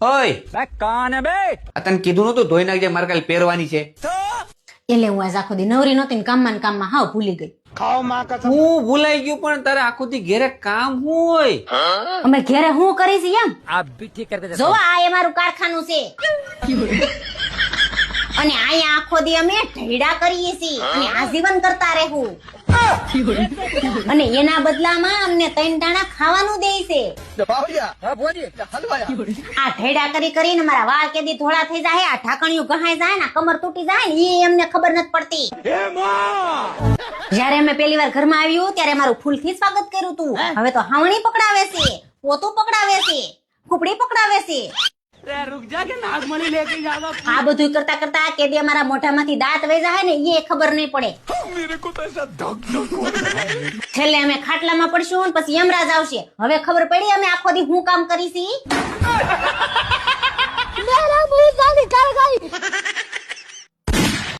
ઓય કોણ બે આ તને કીધું નતું ધોઈ નાખજે મારે કાલે પહેરવાની છે. એટલે હું આજ આખો દી નવરી નહોતી ને કામમાં ને કામમાં હાવ ભૂલી ગઈ. હું ભૂલાઈ ગયું પણ તારે આખો દી ઘેરે કામ શું હોય? અમે ઘેરે હું કરીશ એમ આપ ભી ઠીક કરકે જો આ એ મારું કારખાનું છે અને અહીંયા આખો દી અમે ઢૈડા કરીએ છીએ અને આજીવન કરતા રહેવું અને એના બદલામાં અમને 3 દાણા ખાવાનું દે છે. આ ઢૈડા કરી કરીને મારા વાળ કેદી ધોળા થઈ જાય, આ ઢાકણિયું ગહાઈ જાય ને કમર તૂટી જાય ને એ એમને ખબર નથી પડતી. જયારે અમે પહેલી વાર ઘરમાં આવ્યું ત્યારે મારું ફૂલથી સ્વાગત કર્યું હતું. હવે તો હાવણી પકડાવે છે, પોતું પકડાવે છે, કુપડી પકડાવે છે. रुक जा के नागमणि लेके जाना આ બધું કરતા કરતા કેદી અમારા મોઢામાંથી દાંત વહી જાય ને એ ખબર નહીં પડે. છેલ્લે અમે ખાટલામાં પડશું ને પછી યમરાજ આવશે. હવે ખબર પડી અમે આખો દી હું કામ કરીશી.